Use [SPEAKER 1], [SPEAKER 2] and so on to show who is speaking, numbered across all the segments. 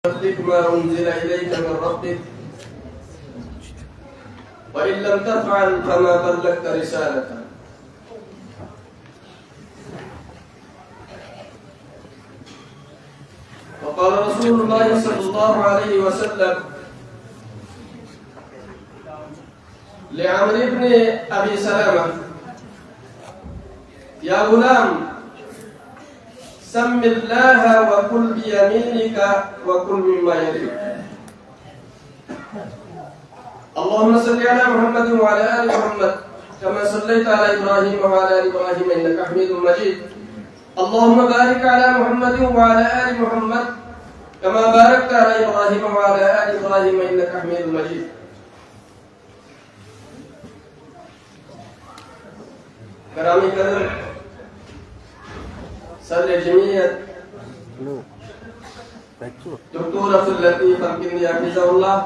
[SPEAKER 1] ما أنزل إليك من ربك وإن لم تفعل فما بلغت رسالته. وقال رسول الله صلى الله عليه وسلم لعمرو بن أبي سلمة: يا غلام سم الله وكل بيمينك وكل مما يليك. اللهم صل على محمد وعلى آل محمد كما صليت على إبراهيم وعلى آل إبراهيم إنك حميد مجيد. اللهم بارك على محمد وعلى آل محمد كما باركت على إبراهيم وعلى آل إبراهيم إنك حميد مجيد. كرامي قدر صدر جمعية دكتور عبد اللطيف الكندي حفظه الله،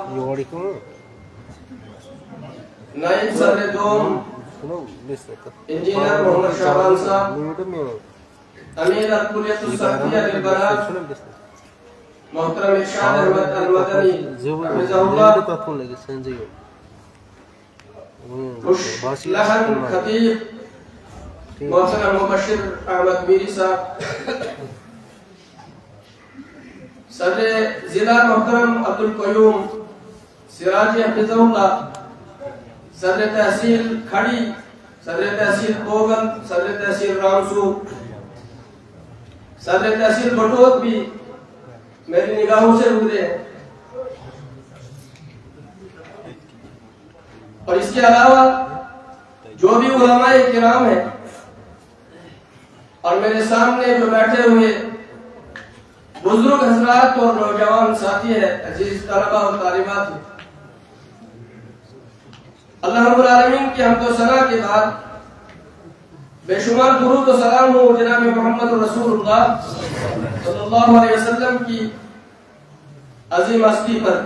[SPEAKER 1] نائب صدر دوم انجینئر محمد شعبان صاحب، امیر الکلیۃ الصحفیہ للبنات محترم ارشاد احمد المدنی حفظه الله، لہن خطیب محترم مبشر احمد میری صاحب، صدر ضلع محترم عبدالقیوم سراجی حفظہ اللہ، صدر تحصیل کھڑی، صدر تحصیل کوگل، صدر تحصیل رامسو، صدر تحصیل بٹوت بھی میری نگاہوں سے گزرے ہیں، اور اس کے علاوہ جو بھی علماء کرام ہیں اور میرے سامنے جو بیٹھے ہوئے بزرگ حضرات اور نوجوان ساتھی ہیں، عزیز طلباء اور طالبات ہیں، اللہ رب العالمین کی حمد و ثنا کے بعد بے شمار درود و سلام ہو جناب محمد رسول اللہ صلی اللہ علیہ وسلم کی عظیم ہستی پر۔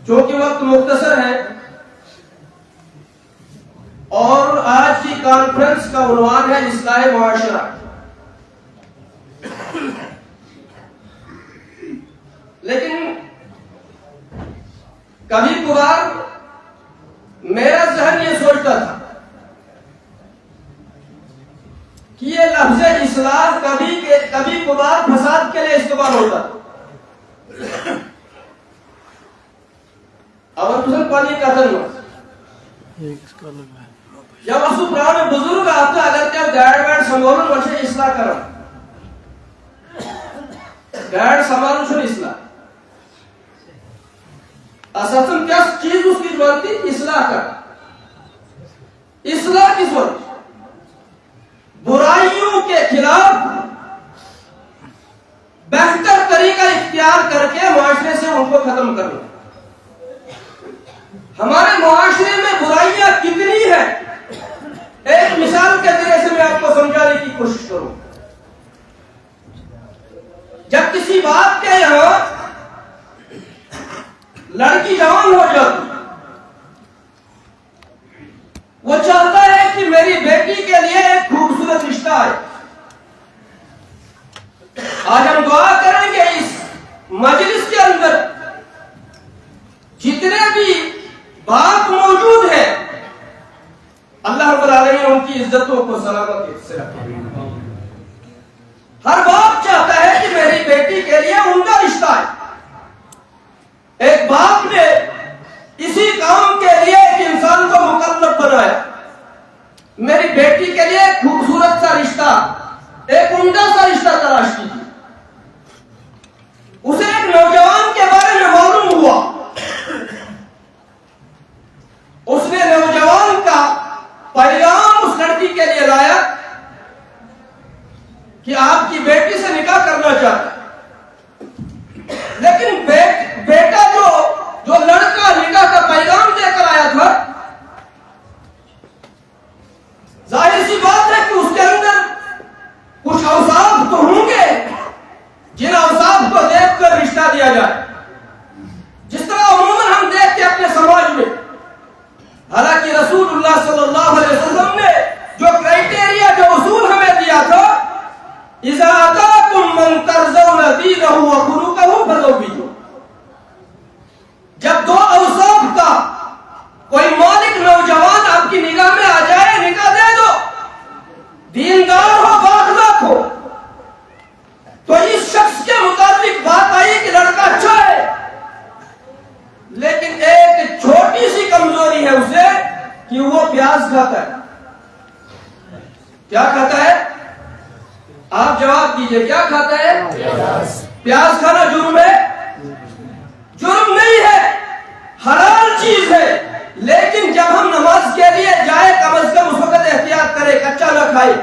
[SPEAKER 1] چونکہ وقت مختصر ہے اور آج کی کانفرنس کا عنوان ہے اصلاح معاشرہ، لیکن کبھی کبھار میرا ذہن یہ سوچتا تھا کہ یہ لفظ اصلاح کبھی کبھار فساد کے لیے استعمال ہوتا تھا، اور تم پانی قتل ہو یا وسو پرانے بزرگ آتا اگر کیا گائیڈ وائڈ سنبھولن وچے اصلاح کرن گائیڈ سنبھالن چھو اصلاح اساساً کیا چیز اس کی جوانتی اصلاح کر اصلاح کس وقت برائیوں کے خلاف بہتر طریقہ اختیار کر کے معاشرے سے ان کو ختم کرنا۔ ہمارے معاشرے میں برائیاں کتنی ہیں، ایک مثال کے ذریعے سے میں آپ کو سمجھانے کی کوشش کروں۔ جب کسی باپ کے یہاں لڑکی جوان ہو جاتی، وہ چاہتا ہے کہ میری بیٹی کے لیے ایک خوبصورت رشتہ آئے۔ آج ہم دعا کریں گے اس مجلس کے اندر جتنے بھی باپ موجود ہیں، اللہ رب العالمین ان کی عزتوں کو سلامت سے رکھے۔ ہر باپ چاہتا ہے کہ میری بیٹی کے لیے ان کا رشتہ ہے۔ ایک باپ نے اسی کام کے لیے ایک انسان کو مکلف بنایا، میری بیٹی کے لیے ایک خوبصورت سا رشتہ، ایک عمدہ سا رشتہ تلاش کیجیے۔ اسے ایک نوجوان کے بارے میں معلوم ہوا، اس نے نوجوان کا پیغام اس لڑکی کے لیے لایا کہ آپ کی بیٹی سے نکاح کرنا چاہتا ہے، لیکن بیٹا جو لڑکا نکاح کا پیغام دے کر آیا تھا، ظاہر سی بات ہے کہ اس کے اندر کچھ اوصاف تو ہوں گے جن اوصاف کو دیکھ کر رشتہ دیا جائے، جس طرح عموماً ہم دیکھتے اپنے سماج میں۔ حالانکہ رسول اللہ صلی اللہ علیہ وسلم نے جو کرائٹیریا جو اصول ہمیں دیا تھا، اذا اتاکم من ترضون دینہ و خلقہ فزوجوہ. جب دو اوصاف کا کوئی مالک نوجوان آپ کی نگاہ میں آ جائے نکاح دے دو. دیندار ہو بااخلاق ہو تو اس شخص کے مطابق بات آئی کہ لڑکا اچھا ہے لیکن ایک چھوٹی سی کمزوری ہے اسے کہ وہ پیاز کھاتا ہے. کیا کھاتا ہے؟ آپ جواب دیجئے. کیا کھاتا ہے؟ پیاز کھانا جرم ہے؟ جرم نہیں ہے, حلال چیز ہے. لیکن جب ہم نماز کے لیے جائے کم از کم اس وقت احتیاط کرے, کچا نہ کھائے,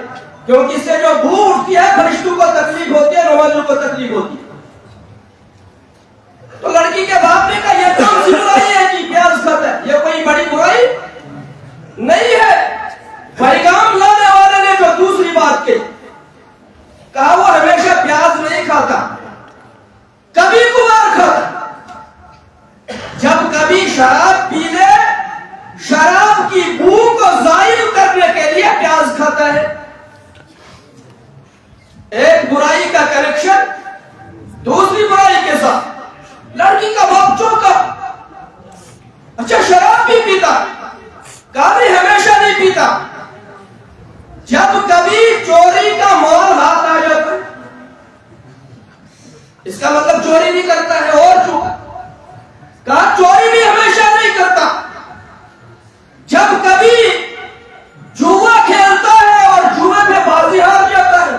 [SPEAKER 1] کیونکہ اس سے جو بو اٹھتی ہے فرشتوں کو تکلیف ہوتی ہے, نمازوں کو تکلیف ہوتی ہے. تو لڑکی کے باپ نے کہا یہ کون سی برائی ہے کہ پیاز کھاتا ہے؟ یہ کوئی بڑی برائی نہیں ہے. پیغام لانے والے نے جو دوسری بات کی, کہا وہ ہمیشہ پیاز نہیں کھاتا, کبھی کبھار کھاتا. جب کبھی شراب پی لے, شراب کی بو کو زائل کرنے کے لیے پیاز کھاتا ہے. ایک برائی کا کنیکشن دوسری برائی کے ساتھ. لڑکی کا باپ چونکا, اچھا شراب بھی پیتا, کبھی ہمیشہ نہیں پیتا. جب کبھی چوری کا مال ہاتھ آ جاتا ہے, اس کا مطلب چوری بھی کرتا ہے اور چوکا. کہا چوری بھی ہمیشہ نہیں کرتا. جب کبھی جوا کھیلتا ہے اور جوے میں بازی ہار جاتا ہے,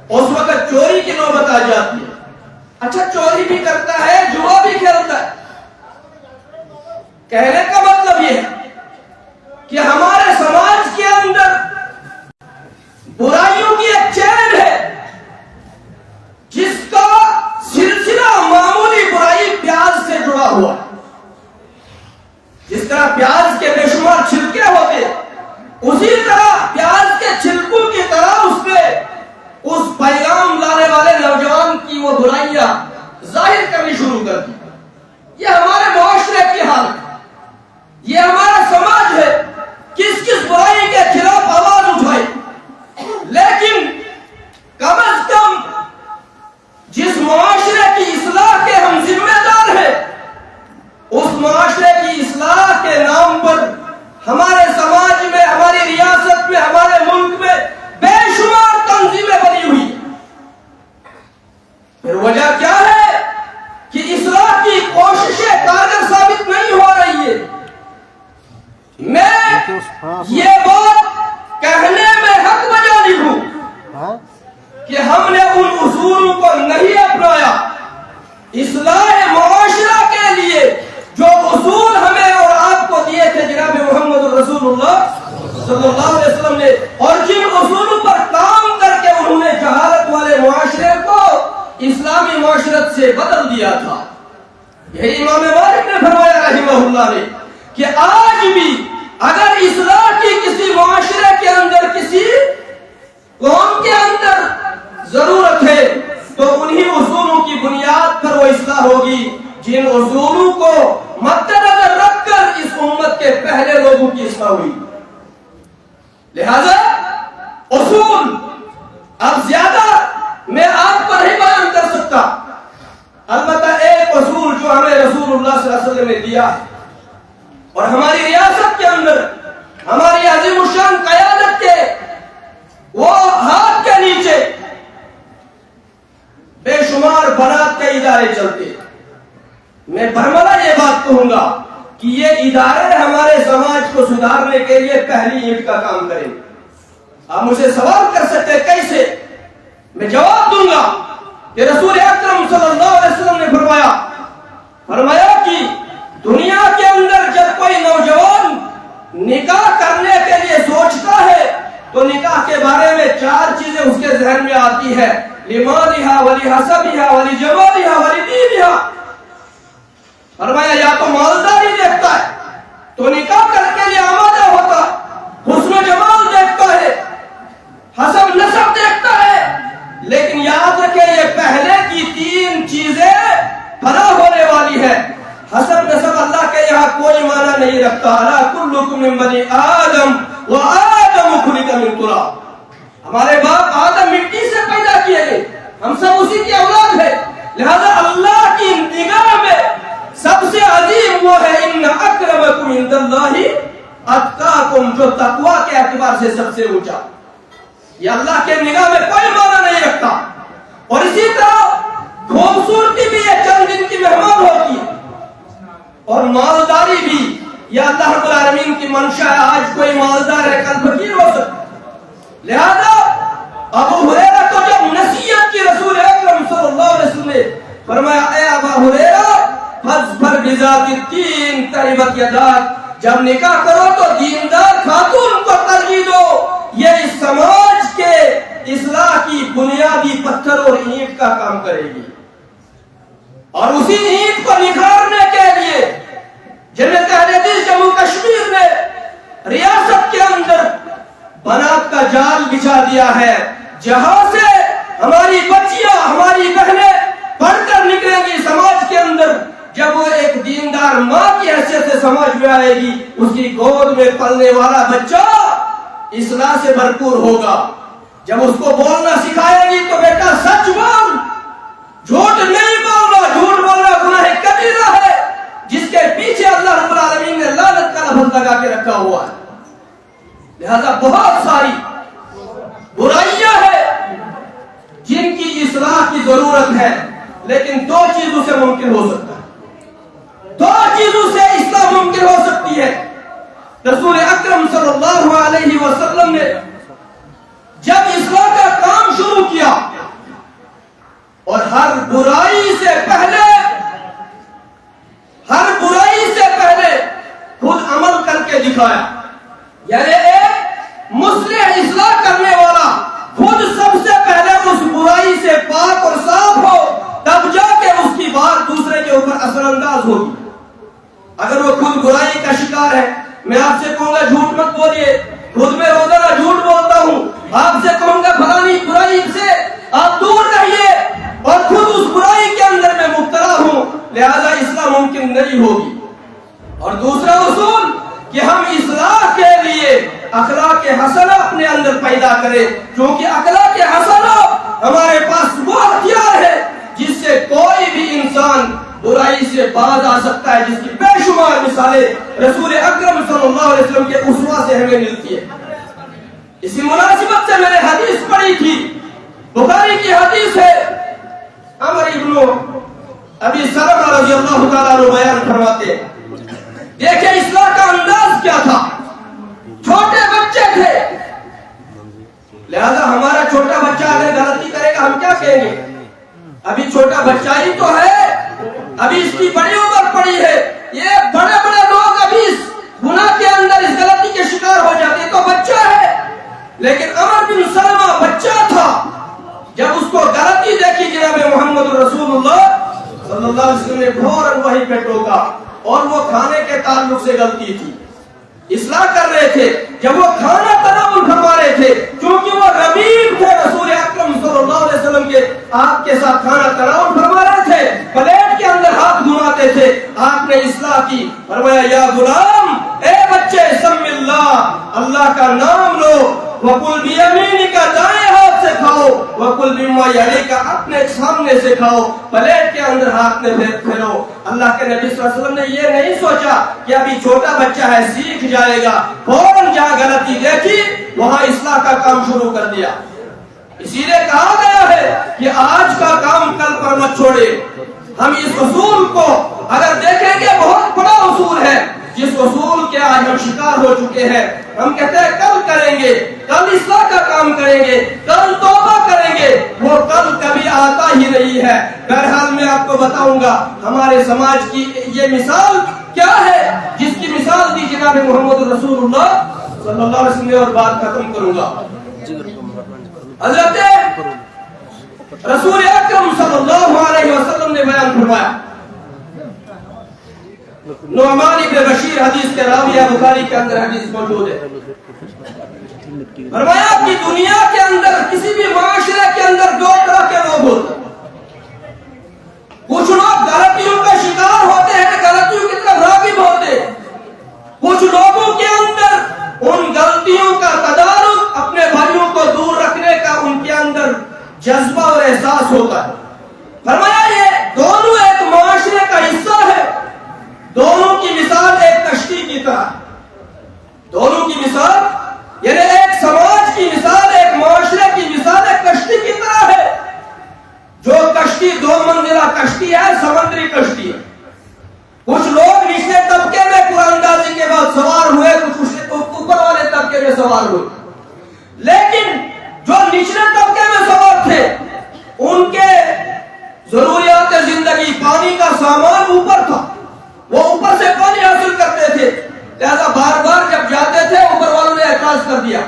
[SPEAKER 1] اس وقت چوری کی نوبت آ جاتی ہے. اچھا چوری بھی کرتا ہے, جوا بھی کھیلتا ہے. کہنے کا مطلب یہ ہے کہ ہمارے سماج کے اندر برائیوں کی ایک چین ہے جس کا سلسلہ معمولی برائی پیاز سے جڑا ہوا ہے. جس طرح پیاز کے بے شمار چھلکے ہوتے, اسی طرح پیاز کے چھلکوں کی طرح اس پہ اس پیغام لانے والے نوجوان کی وہ برائیاں ظاہر کرنی شروع کر دی. یہ ہمارے معاشرے کی حالت ہے, یہ ہمارا سماج ہے. کس کس برائی کے خلاف آواز اٹھائی, لیکن کم از کم جس معاشرے کی اصلاح کے ہم ذمہ دار ہیں, اس معاشرے کی اصلاح کے نام پر ہمارے سماج میں, ہماری ریاست میں, ہمارے ملک میں بے شمار تنظیمیں بنی ہوئی. پھر وجہ کیا ہے کہ اصلاح کی کوششیں کارگر ثابت نہیں ہو رہی ہے. میں یہ بات کہنے میں حق بجانب ہوں کہ ہم نے ان اصولوں کو نہیں اپنایا. اصلاح معاشرہ کے لیے جو اصول ہمیں اور آپ کو دیے تھے جناب محمد رسول اللہ صلی اللہ علیہ وسلم نے, اور جن اصولوں پر کام کر کے انہوں نے جہالت والے معاشرے کو اسلامی معاشرت سے بدل دیا تھا. یہی امام مالک نے فرمایا رحمہ اللہ نے کہ آج بھی اگر اصلاح کی کسی معاشرے کے اندر, کسی قوم کے اندر ضرورت ہے تو انہی اصولوں کی بنیاد پر وہ اصلاح ہوگی جن اصولوں کو مد نظر رکھ کر اس امت کے پہلے لوگوں کی اصلاح ہوئی. لہذا اصول اب زیادہ میں آپ کو نہیں بیان کر سکتا, البتہ ایک اصول جو ہمیں رسول اللہ صلی اللہ علیہ وسلم نے دیا اور ہماری ریاست کے اندر ہماری عظیم الشان قیادت کے وہ ہاتھ کے نیچے بے شمار برات کے ادارے چلتے. میں برملا یہ بات کہوں گا کہ یہ ادارے ہمارے سماج کو سدھارنے کے لیے پہلی اینٹ کا کام کریں. آپ مجھے سوال کر سکتے ہیں کیسے, میں جواب دوں گا کہ رسول اکرم صلی اللہ علیہ وسلم نے فرمایا کہ دنیا کے اندر جب کوئی نوجوان نکاح کرنے کے لیے سوچتا ہے تو نکاح کے بارے میں 4 چیزیں اس کے ذہن میں آتی ہے, لمالها ولحسبها ولجمالها ولدینها. فرمایا یا تو مالداری دیکھتا ہے تو نکاح کرنے کے لیے آمادہ ہوتا, حسن و جمال دیکھتا ہے, حسب نسب دیکھتا ہے, لیکن یاد رکھے یہ پہلے کی 3 چیزیں فنا ہونے والی ہے. حسب نسب اللہ کے یہاں کوئی معنی نہیں رکھتا. الا کلکم من بنی آدم وآدم خلق من تراب. ہمارے باپ آدم مٹی سے پیدا کیے گئے، ہم سب اسی کی اولاد ہے، لہذا اللہ کی نگاہ میں سب سے عظیم وہ ہے ان اکرمکم عند اللہ اتقاکم، جو تقوی کے اعتبار سے سب سے اونچا. یہ اللہ کے نگاہ میں کوئی معنی نہیں رکھتا. اور اسی طرح خوبصورتی بھی یہ چند دن کی مہمان ہوتی ہے، اور مالداری بھی یہ اللہ رب العالمین کی منشا ہے. آج کوئی مالدار ہے، کل فقیر ہو سکتا. لہذا ابو ہریرہ کو جب نصیحت کی رسول اکرم صلی اللہ علیہ وسلم نے فرمایا اے ابا ہریرہ فاظفر بذات الدین تربت یداک، جب نکاح کرو تو دیندار خاتون کو ترجیح دو، یہ اس سماج کے اصلاح کی بنیادی پتھر اور اینٹ کا کام کرے گی. اور اسی اینٹ کو نکھارنے کے لیے جنت اہل حدیث جموں کشمیر میں ریاست کے اندر بنات کا جال بچھا دیا ہے، جہاں سے ہماری بچیاں، ہماری بہنیں پڑھ کر نکلیں گی سماج کے اندر. جب وہ ایک دیندار ماں کی حیثیت سے سمجھ میں آئے گی، اس کی گود میں پلنے والا بچہ اصلاح سے بھرپور ہوگا. جب اس کو بولنا سکھائے گی تو بیٹا سچ بول، جھوٹ نہیں بولنا، جھوٹ بولنا گناہ کبیرہ ہے جس کے پیچھے اللہ رب العالمین نے لعنت کا لفظ لگا کے رکھا ہوا ہے. لہذا بہت ساری برائیاں ہیں جن کی اصلاح کی ضرورت ہے، لیکن دو چیزوں سے ممکن ہو سکتا ہے، دو چیزوں سے اصلاح ممکن ہو سکتی ہے. رسول اکرم صلی اللہ علیہ وسلم نے جب اصلاح کا کام شروع کیا اور ہر برائی سے پہلے خود عمل کر کے دکھایا، یعنی ایک مصلح اصلاح کرنے والا خود سب سے پہلے اس برائی سے پاک اور صاف ہو، تب جا کے اس کی بات دوسرے کے اوپر اثر انداز ہوگی. اگر وہ خود برائی کا شکار ہے، میں آپ سے کہوں گا جھوٹ مت بولیے، خود میں روزانہ جھوٹ بولتا ہوں، آپ سے کہوں گا فلانی برائی سے آپ دور رہیے، اور خود اس برائی کے اندر میں مبتلا ہوں، لہذا اصلاح ممکن نہیں ہوگی. اور دوسرا اصول کہ ہم اصلاح کے لیے اخلاق حسنہ اپنے اندر پیدا کریں، کیونکہ اخلاق حسنہ ہمارے پاس وہ ہتھیار ہے جس سے کوئی بھی انسان برائی سے باز آ سکتا ہے، جس کی بے شمار مثالیں رسول اکرم صلی اللہ علیہ وسلم کے اسوہ سے ہمیں ملتی ہے. اسی مناسبت سے میں نے حدیث پڑھی تھی، بخاری کی حدیث ہے، عمر ابن ابی سلمہ رضی اللہ تعالیٰ عنہ بیان فرماتے ہیں. دیکھیں اصلاح کا انداز کیا تھا، چھوٹے بچے تھے، لہذا ہمارا چھوٹا بچہ اگر غلطی کرے گا ہم کیا کہیں گے؟ ابھی چھوٹا بچہ ہی تو ہے، ابھی اس کی بڑی عمر پڑی ہے. یہ بڑے بڑے لوگ ابھی اس گناہ کے اندر اس غلطی کے شکار ہو جاتے ہیں، تو بچہ ہے. لیکن عمر بن سلمہ بچہ تھا، جب اس کو غلطی دیکھی جناب محمد رسول اللہ صلی اللہ علیہ وسلم نے فوراً وہیں پہ ٹوکا. اور وہ کھانے کے تعلق سے غلطی تھی، اصلاح کر رہے تھے. جب وہ کھانا تناول فرما رہے تھے، کیونکہ وہ ربیب تھے، رسول اکرم صلی اللہ علیہ وسلم کے آپ کے ساتھ کھانا تناول فرما رہے تھے، پلیٹ کے اندر ہاتھ گھماتے تھے. آپ نے اصلاح کی، فرمایا یا غلام، اے بچے سم اللہ کا نام لو، وَقُلْ بِيَمِينِكَ دائیں ہاتھ سے کھاؤ، وَقُلْ بِمَّا يَلِيكَ اپنے سامنے سے کھاؤ، پلیٹ کے اندر ہاتھ میں پھیرو. اللہ کے نبی صلی اللہ علیہ وسلم نے یہ نہیں سوچا کہ ابھی چھوٹا بچہ ہے سیکھ جائے گا، فوراً جہاں غلطی دیکھی وہاں اصلاح کا کام شروع کر دیا. اسی لیے کہا گیا ہے کہ آج کا کام کل پر مت چھوڑے. ہم اس اصول کو اگر دیکھیں گے بہت بڑا اصول ہے، جس اصول کے آج ہم شکار ہو چکے ہیں. ہم کہتے ہیں کل کریں گے، کل اصلاح کا کام کریں گے، کل توبہ کریں گے، وہ کل کبھی آتا ہی نہیں ہے. بہرحال میں آپ کو بتاؤں گا ہمارے سماج کی یہ مثال کیا ہے، جس کی مثال دی جناب محمد رسول اللہ صلی اللہ علیہ وسلم نے، اور بات ختم کروں گا. حضرت رسول اکرم صلی اللہ علیہ وسلم نے بیان فرمایا، نعمان ابن بشیر حدیث کے راوی ہے، بخاری کے اندر حدیث موجود ہے. فرمایا کہ دنیا کے اندر کسی بھی معاشرے کے اندر دو طرح کے لوگ ہوتے ہیں. کچھ لوگ غلطیوں کا شکار ہوتے ہیں، غلطیوں کی طرف راغب ہوتے ہیں. کچھ لوگوں کے اندر ان غلطیوں کا تدارک، اپنے بھائیوں کو دور رکھنے کا ان کے اندر جذبہ فرمایا یہ دونوں ایک معاشرے کا حصہ ہے، دونوں کی مثال ایک کشتی کی طرح، دونوں کی مثال یعنی ایک سماج کی مثال، ایک معاشرے کی مثال ایک کشتی کی طرح ہے۔ جو کشتی 2 منزلہ کشتی ہے، سمندری کشتی ہے۔ کچھ لوگ نچلے طبقے میں قرآن اندازی کے بعد سوار ہوئے، کچھ اوپر والے طبقے میں سوار ہوئے، لیکن جو نچلے طبقے میں سوار تھے ان کے ضروریات زندگی، پانی کا سامان اوپر تھا، وہ اوپر سے پانی حاصل کرتے تھے، لہذا بار بار جب جاتے تھے اوپر والوں نے اعتراض کر دیا،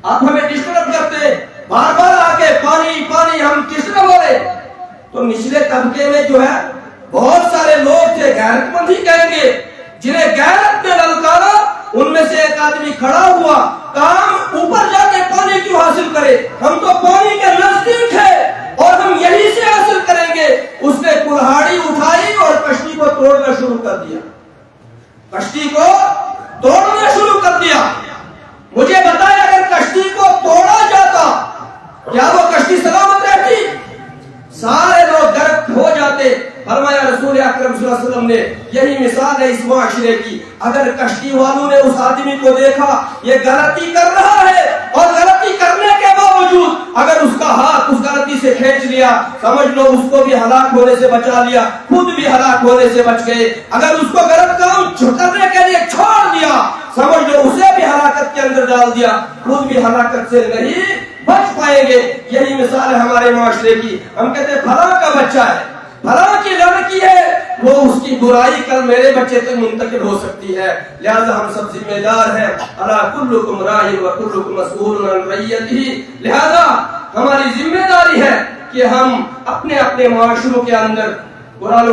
[SPEAKER 1] آپ ہمیں ڈسٹرب کرتے، بار بار آ کے پانی پانی، ہم کس نے بولے؟ تو نچلے طبقے میں جو ہے بہت سارے لوگ تھے، غیرت مند ہی کہیں گے، جنہیں غیرت نے للکارا، ان میں سے ایک آدمی کھڑا ہوا، کام اوپر جا کے پانی کیوں حاصل کرے، ہم تو پانی کے نزدیک ہے اور ہم یہی سے حاصل کریں گے۔ اس نے کلہاڑی اٹھائی اور کشتی کو توڑنا شروع کر دیا، کشتی کو توڑنا شروع کر دیا۔ مجھے بتائیں اگر کشتی کو توڑا جاتا کیا وہ کشتی سلامت رہتی؟ سارے لوگ غرق ہو جاتے۔ فرمایا رسول اکرم صلی اللہ علیہ وسلم نے یہی مثال ہے اس معاشرے کی، اگر کشتی والوں نے اس آدمی کو دیکھا یہ غلطی کر رہا ہے اور غلطی کرنے کے باوجود اگر اس کا ہاتھ اس غلطی سے کھینچ لیا، سمجھ لو اس کو بھی ہلاک ہونے سے بچا لیا، خود بھی ہلاک ہونے سے بچ گئے۔ اگر اس کو غلط کام کرنے کے لیے چھوڑ دیا، سمجھ لو اسے بھی ہلاکت کے اندر ڈال دیا، خود بھی ہلاکت سے نہیں بچ پائیں گے۔ یہی مثال ہے ہمارے معاشرے کی۔ ہم کہتے ہیں فلاں کا بچہ ہے، فلاں کی لڑکی ہے، وہ اس کی برائی کل میرے بچے تک منتقل ہو سکتی ہے، لہذا ہم سب ذمہ دار ہیں۔ الا کلکم راع و کلکم مسئول عن رعیتہ، لہذا ہماری ذمہ داری ہے کہ ہم اپنے اپنے معاشروں کے اندر قرآن